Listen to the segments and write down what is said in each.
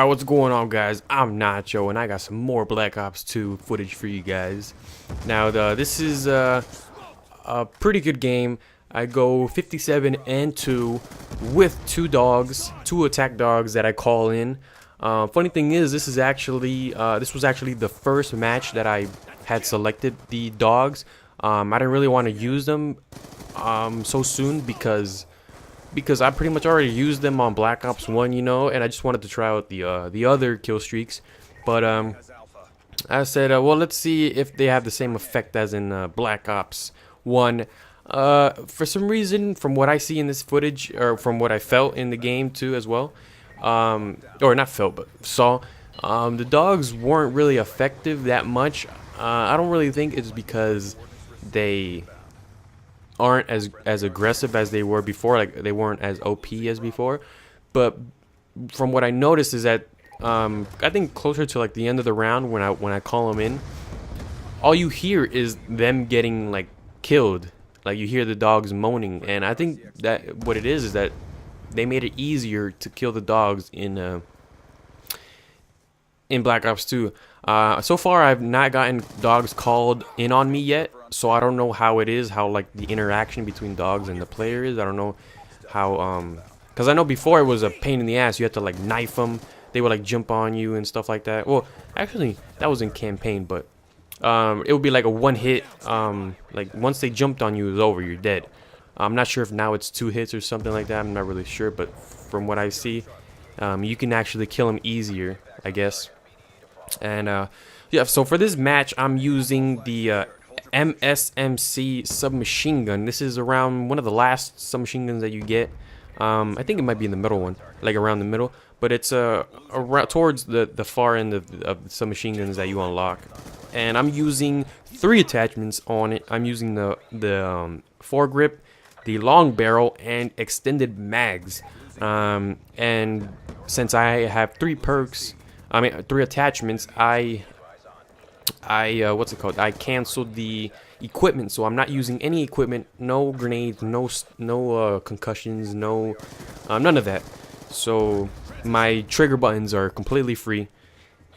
Alright, what's going on, guys? I'm Nacho, and I got some more Black Ops 2 footage for you guys. Now, this is a pretty good game. I go 57 and 2 with two attack dogs that I call in. Funny thing is, this was actually the first match that I had selected the dogs. I didn't really want to use them so soon because I pretty much already used them on Black Ops 1, you know, and I just wanted to try out the other kill streaks. But I said, well, let's see if they have the same effect as in Black Ops 1. For some reason, from what I see in this footage, or from what I felt in the game too as well, or not felt, but saw, the dogs weren't really effective that much. I don't really think it's because they aren't as aggressive as they were before, like they weren't as OP as before. But from what I noticed is that I think closer to like the end of the round, when I call them in, all you hear is them getting like killed. Like you hear the dogs moaning, and I think that what it is that they made it easier to kill the dogs in Black Ops 2. So far, I've not gotten dogs called in on me yet, so I don't know how it is, how like the interaction between dogs and the player is. I don't know how, because I know before it was a pain in the ass. You had to like knife them. They would like jump on you and stuff like that. Well, actually, that was in campaign, but it would be like a one hit. Like once they jumped on you, it was over. You're dead. I'm not sure if now it's 2 hits or something like that. I'm not really sure, but from what I see, you can actually kill them easier, I guess. And yeah, so for this match, I'm using the MSMC submachine gun. This is around one of the last submachine guns that you get. I think it might be in the middle one, like around the middle, but it's around towards the far end of the submachine guns that you unlock. And I'm using 3 attachments on it. I'm using the foregrip, the long barrel, and extended mags. And since I have 3 perks, I mean 3 attachments, I what's it called? I canceled the equipment, so I'm not using any equipment. No grenades, no concussions, no none of that. So my trigger buttons are completely free.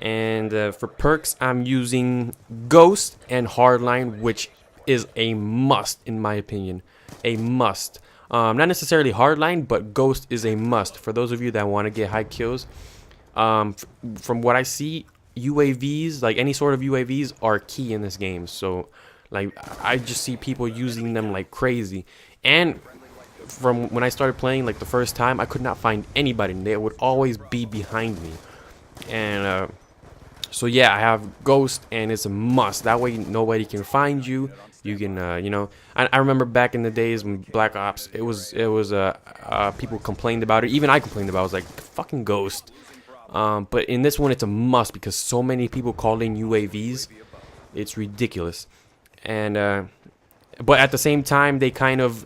And for perks, I'm using Ghost and Hardline, which is a must in my opinion. A must. Not necessarily Hardline, but Ghost is a must for those of you that want to get high kills. From what I see, UAVs, like any sort of UAVs, are key in this game. So like I just see people using them like crazy. And from when I started playing, like the first time, I could not find anybody. They would always be behind me. And so yeah, I have Ghost, and it's a must. That way nobody can find you. You can you know, I remember back in the days when Black Ops, it was people complained about it. Even I complained about it. I was like, fucking Ghost. But in this one, it's a must because so many people call in UAVs. It's ridiculous. And but at the same time, they kind of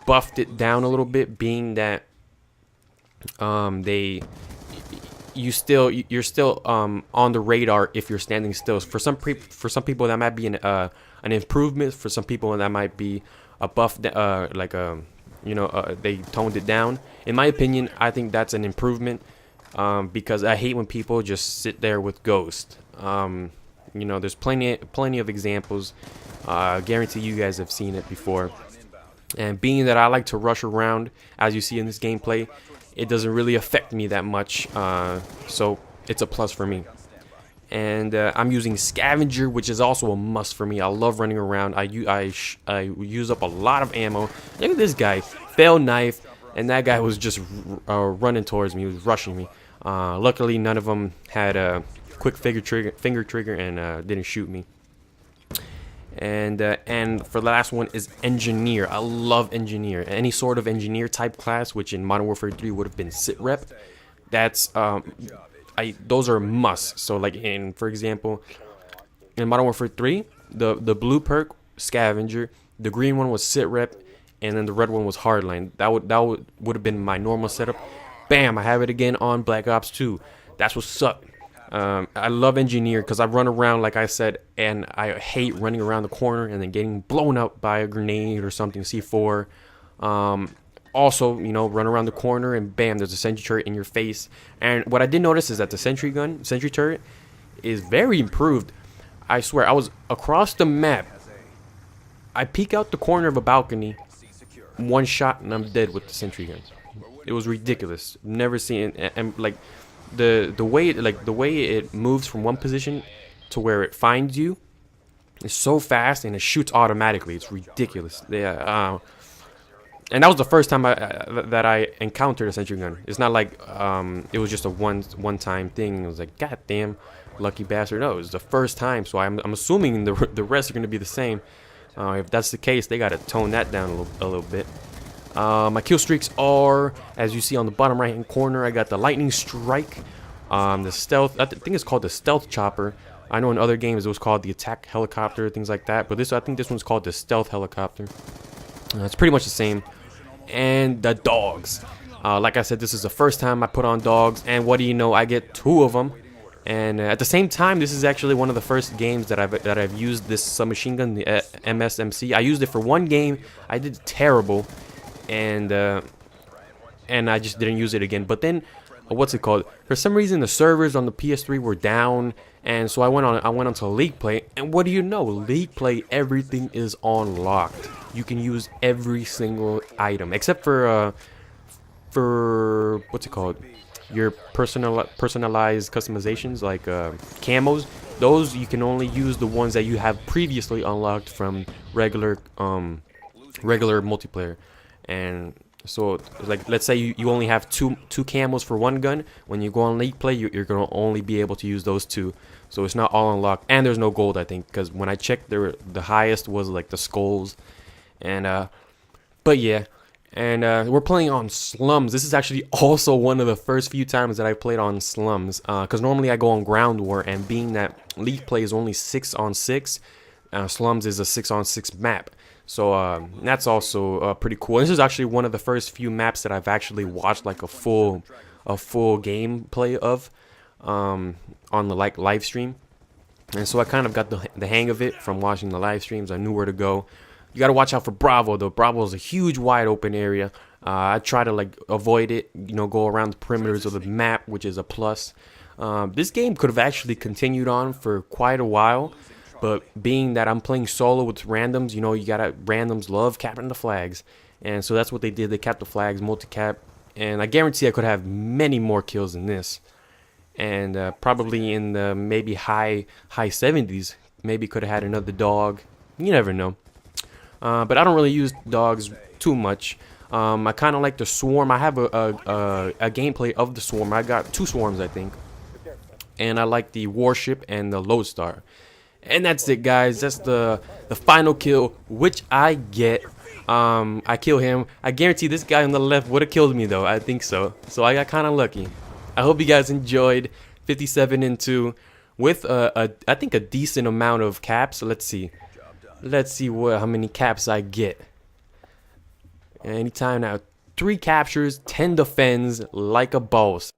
buffed it down a little bit, being that you're still on the radar if you're standing still. For some people that might be an improvement. For some people that might be a buff, they toned it down. In my opinion, I think that's an improvement, because I hate when people just sit there with Ghost. You know, there's plenty of examples. Guarantee you guys have seen it before. And being that I like to rush around, as you see in this gameplay, it doesn't really affect me that much. So it's a plus for me. And I'm using Scavenger, which is also a must for me. I love running around. I use up a lot of ammo. Look at this guy, failed knife, and that guy was just running towards me. He was rushing me. Luckily, none of them had a quick finger trigger and didn't shoot me. And for the last one is Engineer. I love Engineer. Any sort of Engineer type class, which in Modern Warfare 3 would have been Sit Rep. That's those are musts. So like for example, in Modern Warfare 3, the blue perk, Scavenger, the green one was Sit Rep, and then the red one was Hardline. That would have been my normal setup. Bam, I have it again on Black Ops 2. That's what's up. I love Engineer because I run around, like I said, and I hate running around the corner and then getting blown up by a grenade or something, C4. also, you know, run around the corner and bam, there's a sentry turret in your face. And what I did notice is that the sentry turret is very improved. I swear, I was across the map. I peek out the corner of a balcony, one shot, and I'm dead with the sentry gun. It was ridiculous. Never seen it, and like the way it moves from one position to where it finds you is so fast, and it shoots automatically. It's ridiculous. Yeah. And that was the first time that I encountered a sentry gun. It's not like it was just a one-time thing. It was like, God damn, lucky bastard. No, it was the first time. So I'm assuming the rest are going to be the same. If that's the case, they got to tone that down a little bit. My kill streaks are, as you see on the bottom right-hand corner, I got the lightning strike, the stealth. I think it's called the stealth chopper. I know in other games it was called the attack helicopter, things like that. But I think this one's called the stealth helicopter. It's pretty much the same. And the dogs. Like I said, this is the first time I put on dogs, and what do you know? I get 2 of them. And at the same time, this is actually one of the first games that I've used this submachine gun, the MSMC. I used it for 1 game. I did terrible, and I just didn't use it again. But then, what's it called? For some reason, the servers on the PS3 were down, and so I went onto League Play. And what do you know? League Play, everything is unlocked. You can use every single item except for what's it called? Your personalized customizations, like camos. Those you can only use the ones that you have previously unlocked from regular multiplayer. And so, like, let's say you only have two camos for 1 gun. When you go on League Play, you're gonna only be able to use those 2. So it's not all unlocked, and there's no gold, I think, because when I checked, the highest was like the skulls. And but yeah, and we're playing on Slums. This is actually also one of the first few times that I played on Slums, because normally I go on Ground War, and being that League Play is only 6-on-6, Slums is a 6-on-6 map. So that's also pretty cool. This is actually one of the first few maps that I've actually watched like a full gameplay of on the live stream. And so I kind of got the hang of it from watching the live streams. I knew where to go. You got to watch out for Bravo, though. Bravo is a huge, wide open area. I try to like avoid it, you know, go around the perimeters of the map, which is a plus. This game could have actually continued on for quite a while, but being that I'm playing solo with randoms, you know, randoms love capping the flags, and so that's what they did. They capped the flags, multi-cap, and I guarantee I could have many more kills than this, and probably in the maybe high 70s. Maybe could have had another dog. You never know. But I don't really use dogs too much. I kind of like the swarm. I have a gameplay of the swarm. I got 2 swarms, I think. And I like the warship and the lodestar. And that's it, guys. That's the final kill, which I get. I kill him. I guarantee this guy on the left would have killed me, though. I think so. So I got kind of lucky. I hope you guys enjoyed 57-2 with I think a decent amount of caps. Let's see. Let's see how many caps I get. Anytime now. 3 captures, 10 defends like a boss.